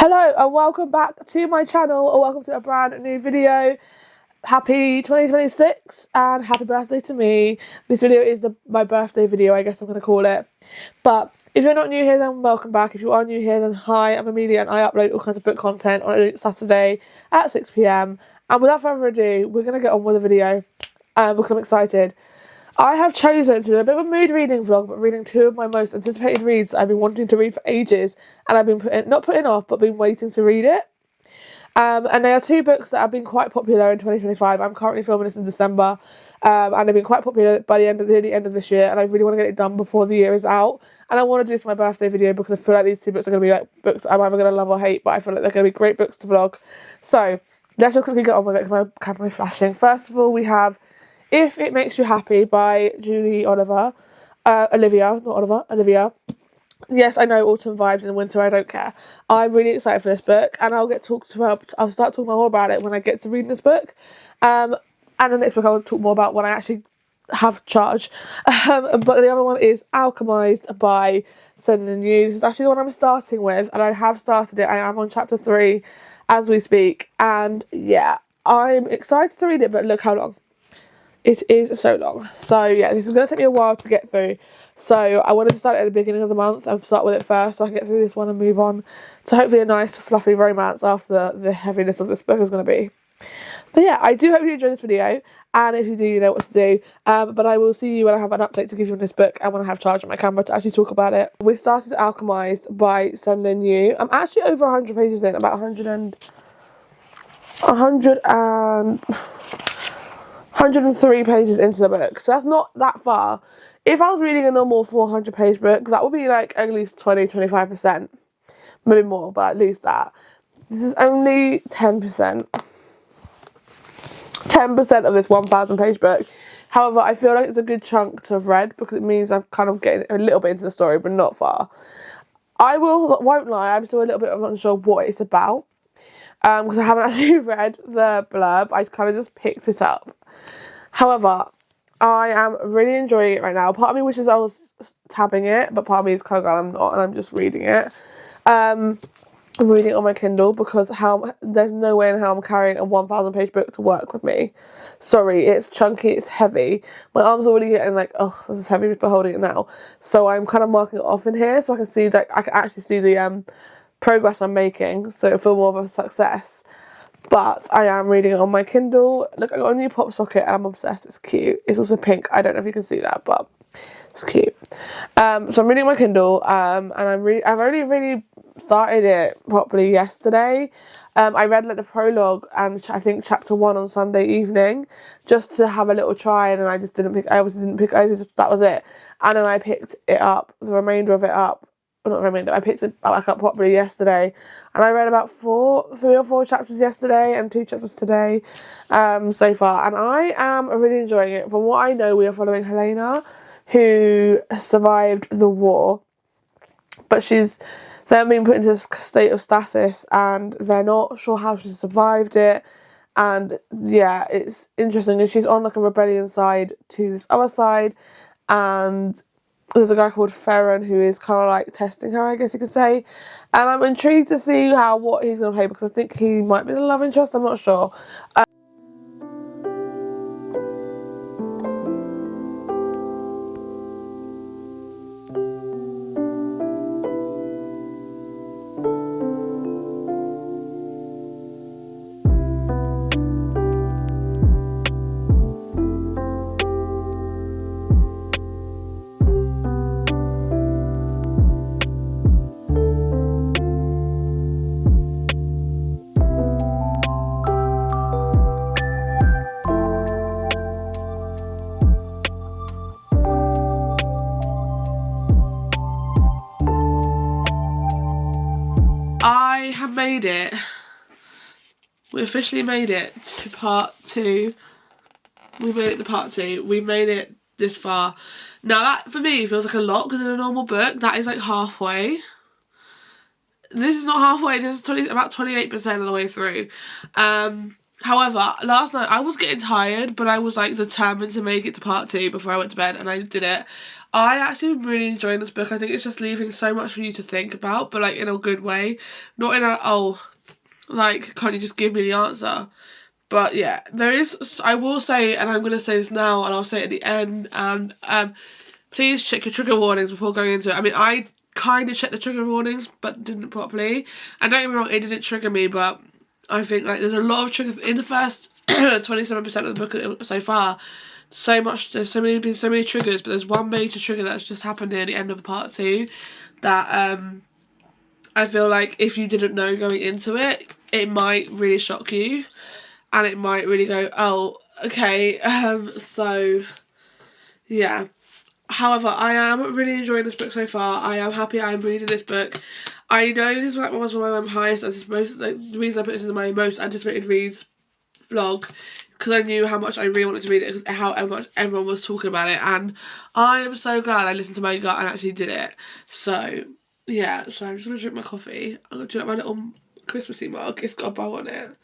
Hello and welcome back to my channel, or welcome to a brand new video. Happy 2026 and happy birthday to me. This video is my birthday video, I guess I'm going to call it. But if you're not new here, then welcome back. If you are new here, then hi, I'm Amelia and I upload all kinds of book content on a Saturday at 6 PM. And without further ado, we're going to get on with the video because I'm excited. I have chosen to do a bit of a mood reading vlog, but reading two of my most anticipated reads I've been wanting to read for ages, and I've been not putting off, but been waiting to read it. And they are two books that have been quite popular in 2025. I'm currently filming this in December, and they've been quite popular by the end of this year, and I really want to get it done before the year is out. And I want to do this for my birthday video because I feel like these two books are going to be like books I'm either going to love or hate, but I feel like they're going to be great books to vlog. So let's just quickly get on with it because my camera is flashing. First of all, we have If It Makes You Happy by Olivia. Yes, I know, autumn vibes in winter, I don't care. I'm really excited for this book, and I'll start talking more about it when I get to reading this book. And the next book I'll talk more about when I actually have charge. But the other one is Alchemized by Laing. This is actually the one I'm starting with, and I have started it. I am on chapter 3 as we speak, and yeah, I'm excited to read it, but look how long. It is so long. So yeah, this is going to take me a while to get through. So I wanted to start it at the beginning of the month and start with it first so I can get through this one and move on to hopefully a nice fluffy romance after the heaviness of this book is going to be. But yeah, I do hope you enjoy this video, and if you do, you know what to do. But I will see you when I have an update to give you on this book and when I have charge on my camera to actually talk about it. We started Alchemized by Laing. I'm actually over 100 pages in, about 103 pages into the book, so that's not that far. If I was reading a normal 400 page book, that would be like at least 20-25%, maybe more, but at least that. This is only 10% of this 1,000 page book. However, I feel like it's a good chunk to have read because it means I'm kind of getting a little bit into the story, but not far. I won't lie, I'm still a little bit unsure what it's about, because I haven't actually read the blurb. I kind of just picked it up. However, I am really enjoying it right now. Part of me wishes I was tabbing it, but part of me is kind of glad I'm not, and I'm just reading it. I'm reading it on my Kindle because there's no way in hell I'm carrying a 1,000 page book to work with me. Sorry, it's chunky, it's heavy. My arm's already getting like, oh, this is heavy just by holding it now. So I'm kind of marking it off in here so I can see that I can actually see the progress I'm making, so it'll feel more of a success. But I am reading it on my Kindle. Look, I got a new pop socket and I'm obsessed. It's cute. It's also pink. I don't know if you can see that, but it's cute. So I'm reading my Kindle, and I've only really started it properly yesterday. I read like the prologue and I think chapter 1 on Sunday evening just to have a little try, and I just that was it. And then I picked it up, the remainder of it up. I picked it back up properly yesterday, and I read about 3 or 4 chapters yesterday and 2 chapters today so far, and I am really enjoying it. From what I know, we are following Helena, who survived the war, but they're being put into a state of stasis and they're not sure how she survived it. And yeah, it's interesting, and she's on like a rebellion side to this other side, and there's a guy called Ferren who is kind of like testing her, I guess you could say. And I'm intrigued to see what he's going to play, because I think he might be the love interest, I'm not sure. I have made it. We officially made it to part 2. We made it to part 2. We made it this far. Now that for me feels like a lot, because in a normal book that is like halfway. This is not halfway. This is about 28% of the way through. However, last night I was getting tired, but I was like determined to make it to part 2 before I went to bed, and I did it. I actually really enjoying this book. I think it's just leaving so much for you to think about, but like in a good way. Not in a, oh, like, can't you just give me the answer? But yeah, there is, I will say, and I'm going to say this now and I'll say it at the end, and please check your trigger warnings before going into it. I mean, I kind of checked the trigger warnings but didn't properly. And don't get me wrong, it didn't trigger me, but I think like there's a lot of triggers in the first 27% of the book so far. There's been so many triggers, but there's one major trigger that's just happened near the end of part 2 that I feel like if you didn't know going into it, it might really shock you, and it might really go, oh, okay, so yeah. However, I am really enjoying this book so far. I am happy I'm reading this book. I know this is like one of my highest, the reason I put this in my most anticipated reads vlog, because I knew how much I really wanted to read it, because how much everyone was talking about it, and I am so glad I listened to my gut and actually did it. So yeah, so I'm just gonna drink my coffee. I'm gonna do like my little Christmassy mug. It's got a bow on it.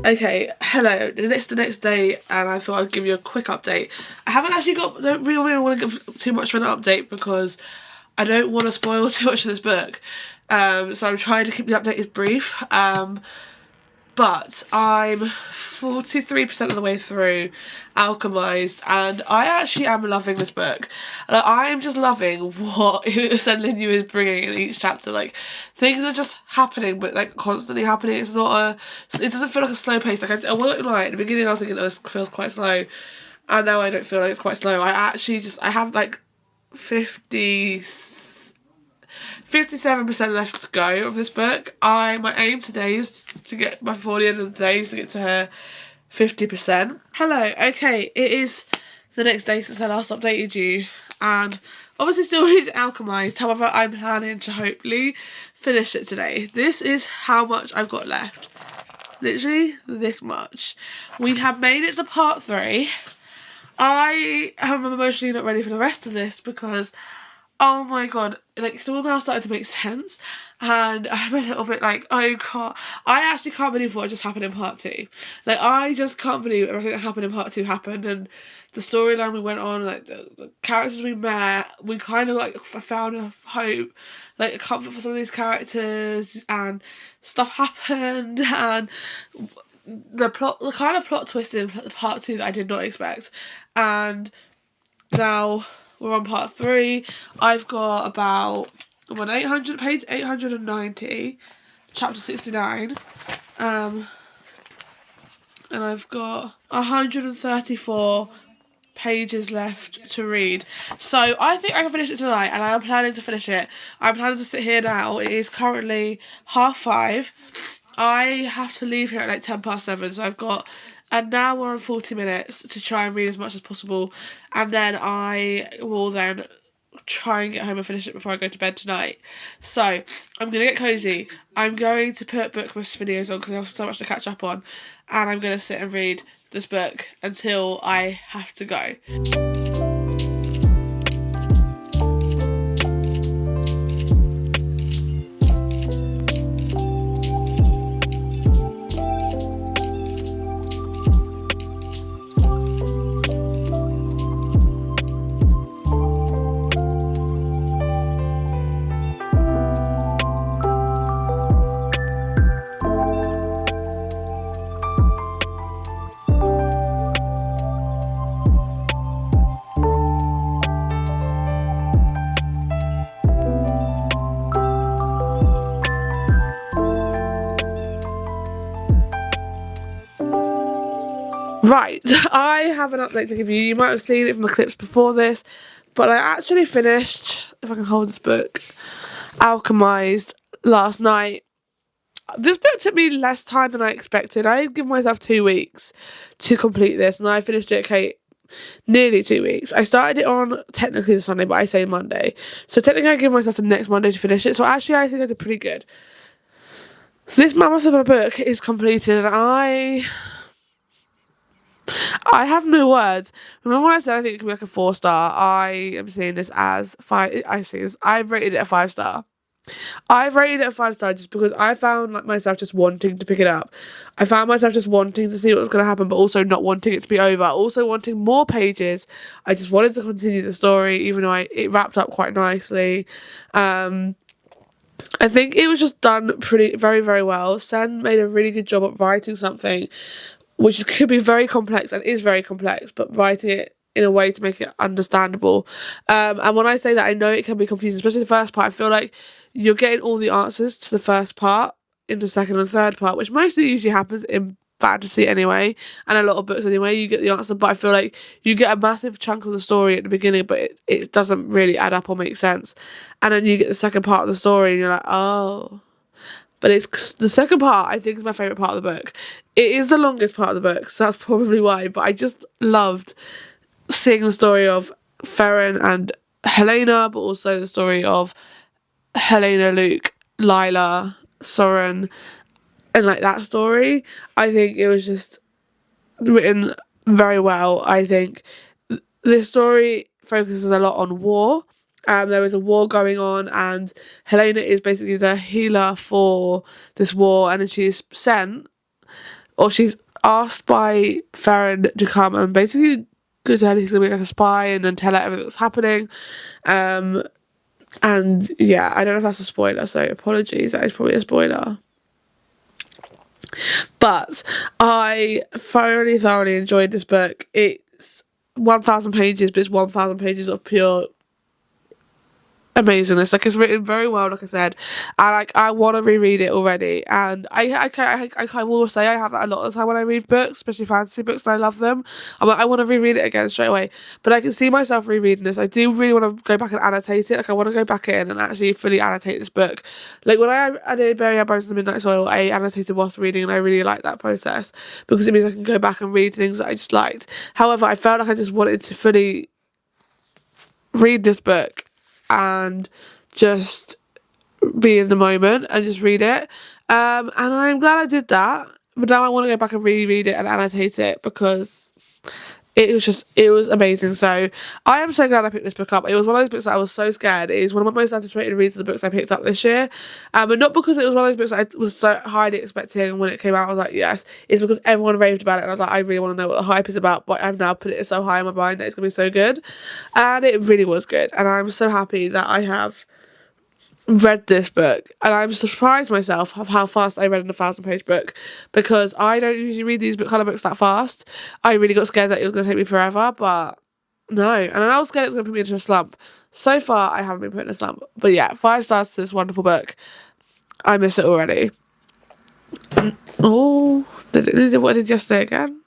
Okay, hello, it's the next day and I thought I'd give you a quick update. I haven't actually don't really want to give too much of an update because I don't want to spoil too much of this book. So I'm trying to keep the update as brief. But I'm 43% of the way through Alchemized, and I actually am loving this book. Like, I'm just loving what Linyu is bringing in each chapter. Like, things are just happening, but like constantly happening. It's not it doesn't feel like a slow pace. Like, I won't lie, at the beginning I was thinking, oh, this feels quite slow, and now I don't feel like it's quite slow. I have like 57% left to go of this book. My aim today is to get, before the end of the day, is to get to her 50%. Hello, okay, it is the next day since I last updated you, and obviously still reading Alchemized. However, I'm planning to hopefully finish it today. This is how much I've got left. Literally this much. We have made it to part 3. I am emotionally not ready for the rest of this because, oh my god, like, it's all now starting to make sense, and I'm a little bit like, I actually can't believe what just happened in part 2. Like, I just can't believe everything that happened in part 2 happened, and the storyline we went on, like, the characters we met, we kind of, like, found a hope, like, a comfort for some of these characters, and stuff happened, and the kind of plot twist in part 2 that I did not expect, and now we're on part 3. I've got about 890, chapter 69, and I've got 134 pages left to read. So I think I can finish it tonight, and I am planning to finish it. I'm planning to sit here now. It is currently 5:30. I have to leave here at like 7:10, so I've got an hour and 40 minutes to try and read as much as possible, and then I will then try and get home and finish it before I go to bed tonight. So I'm going to get cozy. I'm going to put Bookmas videos on because I have so much to catch up on, and I'm going to sit and read this book until I have to go. Right, I have an update to give you. You might have seen it from the clips before this, but I actually finished, if I can hold this book, Alchemized last night. this book took me less time than I expected. I had given myself 2 weeks to complete this, and I finished it, nearly 2 weeks. I started it on technically the Sunday, but I say Monday. So technically I give myself the next Monday to finish it. So actually I think I did pretty good. This mammoth of a book is completed, and I have no words. Remember when I said I think it could be like a 4-star? I am seeing this as 5. I've rated it a 5-star. I've rated it a 5-star just because I found myself just wanting to pick it up. I found myself just wanting to see what was going to happen, but also not wanting it to be over. Also wanting more pages. I just wanted to continue the story, even though it wrapped up quite nicely. I think it was just done very, very well. Sen made a really good job at writing something which could be very complex and is very complex, but writing it in a way to make it understandable. And when I say that, I know it can be confusing, especially the first part. I feel like you're getting all the answers to the first part in the second and third part, which mostly usually happens in fantasy anyway, and a lot of books anyway, you get the answer, but I feel like you get a massive chunk of the story at the beginning, but it doesn't really add up or make sense. And then you get the second part of the story and you're like, oh. But it's the second part, I think, is my favourite part of the book. It is the longest part of the book, so that's probably why, but I just loved seeing the story of Ferren and Helena, but also the story of Helena, Luke, Lila, Soren, and like that story. I think it was just written very well. I think this story focuses a lot on war. There is a war going on, and Helena is basically the healer for this war, and then she's sent, or she's asked by Ferren to come and basically go to her. He's going to be like a spy and then tell her everything that's happening. And yeah, I don't know if that's a spoiler, so apologies, that is probably a spoiler. But I thoroughly enjoyed this book. It's 1,000 pages, but it's 1,000 pages of pure amazingness. Like, it's written very well, like I said, and I want to reread it already. And I will say I have that a lot of the time when I read books, especially fantasy books, and I love them. I'm like, I want to reread it again straight away. But I can see myself rereading this. I do really want to go back and annotate it. Like, I want to go back in and actually fully annotate this book. Like, when I did Bury Our Bones in the Midnight Soil, I annotated whilst reading, and I really like that process because it means I can go back and read things that I just liked. However, I felt like I just wanted to fully read this book and just be in the moment and just read it. And I'm glad I did that. But now I want to go back and reread it and annotate it because it was amazing. So I am so glad I picked this book up. It was one of those books that I was so scared. It is one of my most anticipated reads of the books I picked up this year. And not because it was one of those books that I was so highly expecting, and when it came out I was like, yes. It's because everyone raved about it, and I was like, I really want to know what the hype is about, but I've now put it so high in my mind that it's going to be so good. And it really was good. And I'm so happy that I have read this book, and I'm surprised myself of how fast I read an 1,000-page book, because I don't usually read these kind of books that fast. I really got scared that it was going to take me forever, but no. And I was scared it was going to put me into a slump. So far, I haven't been put in a slump. But yeah, 5 stars to this wonderful book. I miss it already. Oh, what I did yesterday again?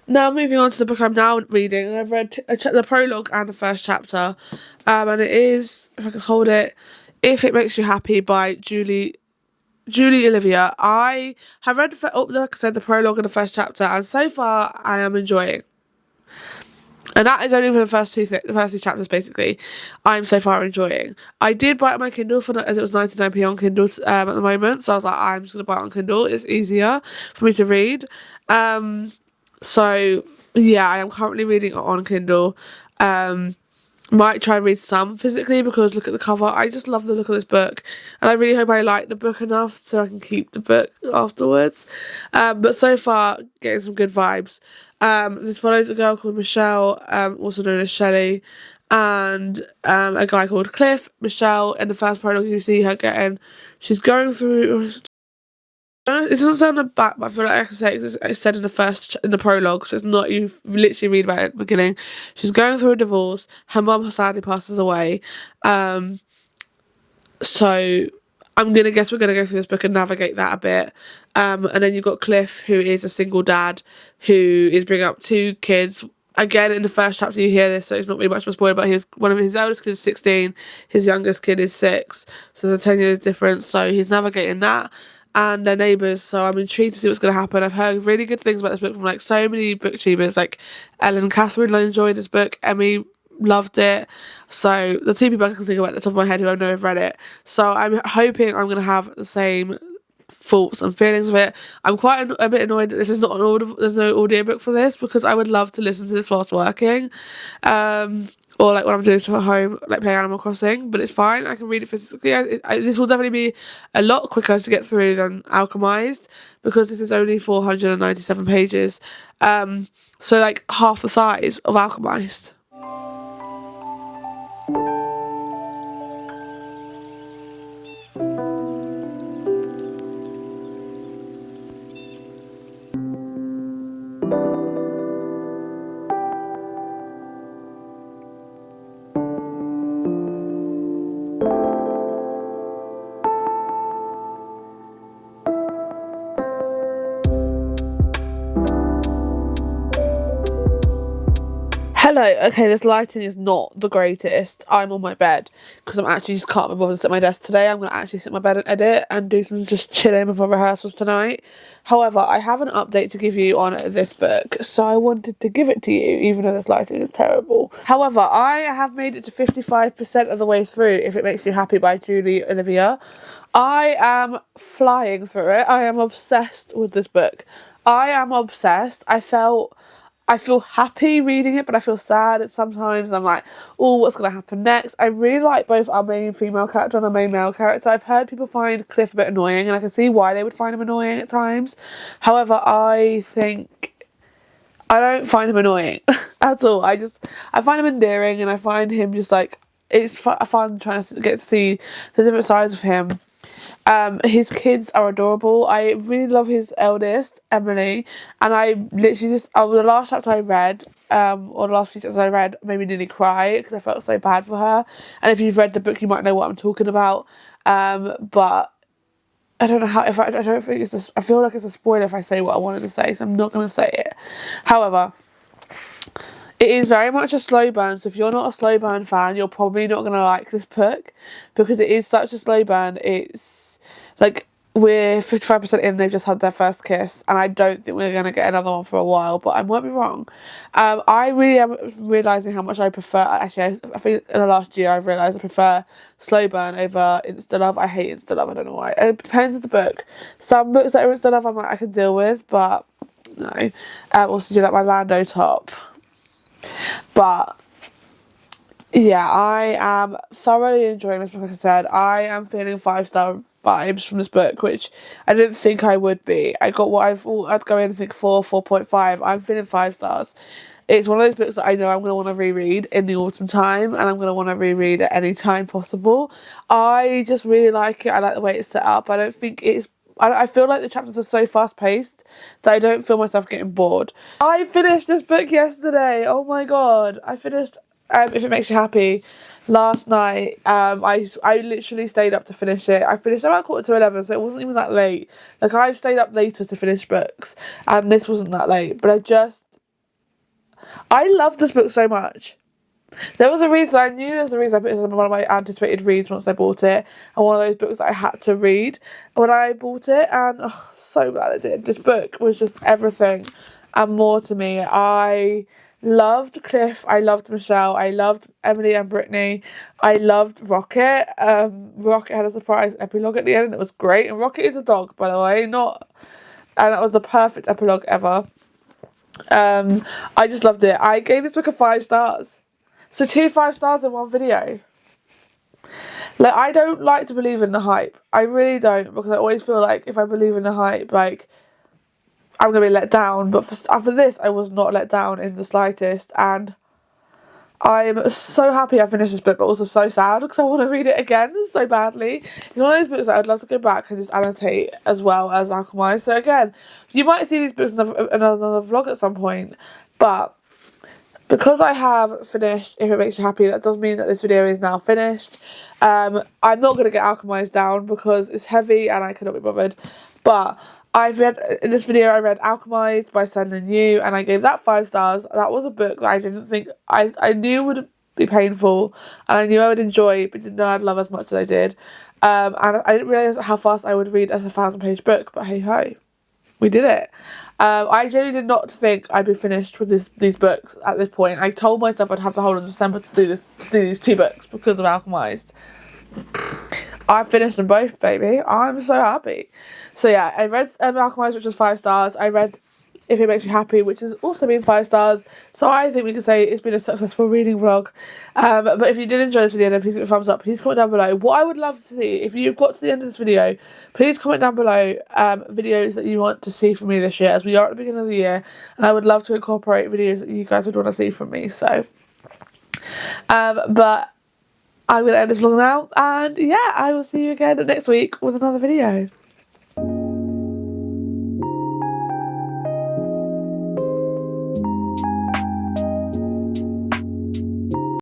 Now moving on to the book I'm now reading, and I've read the prologue and the first chapter, and it is, if I can hold it, If It Makes You Happy by Julie Olivia. I have read, like I said, the prologue and the first chapter, and so far I am enjoying. And that is only for the first two chapters, basically. I'm so far enjoying. I did buy it on my Kindle as it was 99p on Kindle at the moment, so I was like, I'm just going to buy it on Kindle. It's easier for me to read. So yeah, I am currently reading it on Kindle. Might try and read some physically, because look at the cover. I just love the look of this book, and I really hope I like the book enough so I can keep the book afterwards. But so far, getting some good vibes. This follows a girl called Michelle, also known as Shelley, and a guy called Cliff. Michelle, in the first prologue, you see her she's going through. It doesn't sound on the back, but I feel like I can say it's said in the prologue, so it's not, you literally read about it at the beginning. She's going through a divorce. Her mum sadly passes away. So I'm going to guess we're going to go through this book and navigate that a bit. And then you've got Cliff, who is a single dad, who is bringing up 2 kids. Again, in the first chapter you hear this, so it's not really much of a spoiler, but one of his eldest kids is 16, his youngest kid is 6, so there's a 10 years difference, so he's navigating that. and they're neighbours, so I'm intrigued to see what's going to happen. I've heard really good things about this book from like so many booktubers, like Ellen and Catherine enjoyed this book, Emmy loved it, so the two people I can think of at the top of my head who I know have read it, so I'm hoping I'm going to have the same thoughts and feelings of it. I'm quite a bit annoyed that this is not an audible, there's no audiobook for this, because I would love to listen to this whilst working, or like when I'm doing stuff at home, like playing Animal Crossing, but it's fine, I can read it physically. This will definitely be a lot quicker to get through than Alchemized, because this is only 497 pages, so like half the size of Alchemized. Hello, okay, this lighting is not the greatest. I'm on my bed because I'm actually just can't be bothered to sit at my desk today. I'm going to actually sit in my bed and edit and do some just chilling before rehearsals tonight. However, I have an update to give you on this book, so I wanted to give it to you, even though this lighting is terrible. However, I have made it to 55% of the way through If It Makes You Happy by Julie Olivia. I am flying through it. I am obsessed with this book. I am obsessed. I feel happy reading it, but I feel sad. Sometimes I'm like, oh, what's going to happen next? I really like both our main female character and our main male character. I've heard people find Cliff a bit annoying, and I can see why they would find him annoying at times. However, I don't find him annoying at all. I find him endearing, and I find him just like, it's fun trying to get to see the different sides of him. His kids are adorable. I really love his eldest, Emily, and I literally the last chapter I read, or the last few chapters I read, made me nearly cry because I felt so bad for her. And if you've read the book, you might know what I'm talking about. But I don't know how. I don't think I feel like it's a spoiler if I say what I wanted to say, so I'm not going to say it. However, it is very much a slow burn, so if you're not a slow burn fan, you're probably not going to like this book, because it is such a slow burn. It's like, we're 55% in, they've just had their first kiss, and I don't think we're going to get another one for a while, but I might be wrong. I really am realising how much I prefer, actually, I think in the last year I've realised I prefer slow burn over insta-love. I hate insta-love, I don't know why. It depends on the book. Some books that are insta-love I can deal with, but no. Also, do you like my Lando top? But yeah, I am thoroughly enjoying this book. Like I said, I am feeling 5-star vibes from this book, which I didn't think I would be. I got what I thought I'd go in and think 4.5. I'm feeling 5 stars. It's one of those books that I know I'm going to want to reread in the autumn time, and I'm going to want to reread at any time possible. I just really like it. I like the way it's set up. I don't think it's I feel like the chapters are so fast paced that I don't feel myself getting bored. I finished this book yesterday. Oh my god. I finished If It Makes You Happy last night. I literally stayed up to finish it. I finished about 11:15, so it wasn't even that late. Like, I've stayed up later to finish books, and this wasn't that late. But I love this book so much. There was a reason, I knew there was a reason I put it as one of my anticipated reads once I bought it, and one of those books that I had to read when I bought it, and I'm so glad I did. This book was just everything and more to me. I loved Cliff, I loved Michelle, I loved Emily and Brittany, I loved Rocket. Rocket had a surprise epilogue at the end, and it was great, and Rocket is a dog, by the way, and that was the perfect epilogue ever. I just loved it. I gave this book a 5 stars. So 2 5 stars in one video. Like, I don't like to believe in the hype. I really don't, because I always feel like if I believe in the hype, like, I'm going to be let down. But for this, I was not let down in the slightest. And I'm so happy I finished this book, but also so sad because I want to read it again so badly. It's one of those books that I'd love to go back and just annotate as well as Alchemized. So again, you might see these books in another vlog at some point, but because I have finished If It Makes You Happy, that does mean that this video is now finished. I'm not going to get Alchemized down because it's heavy and I cannot be bothered. But in this video I read Alchemized by Sun and Yu, and I gave that 5 stars. That was a book that I didn't think, I knew would be painful, and I knew I would enjoy, but didn't know I'd love as much as I did. And I didn't realise how fast I would read a 1,000-page book, but hey ho, we did it. I genuinely did not think I'd be finished with these books at this point. I told myself I'd have the whole of December to do these 2 books because of Alchemized. I finished them both, baby. I'm so happy. So yeah, I read Alchemized, which was 5 stars. I read If It Makes You Happy, which has also been 5 stars. So I think we can say it's been a successful reading vlog. But if you did enjoy this video, then please give it a thumbs up. Please comment down below. What I would love to see, if you've got to the end of this video, please comment down below videos that you want to see from me this year, as we are at the beginning of the year. And I would love to incorporate videos that you guys would want to see from me. So, but I'm going to end this vlog now. And yeah, I will see you again next week with another video.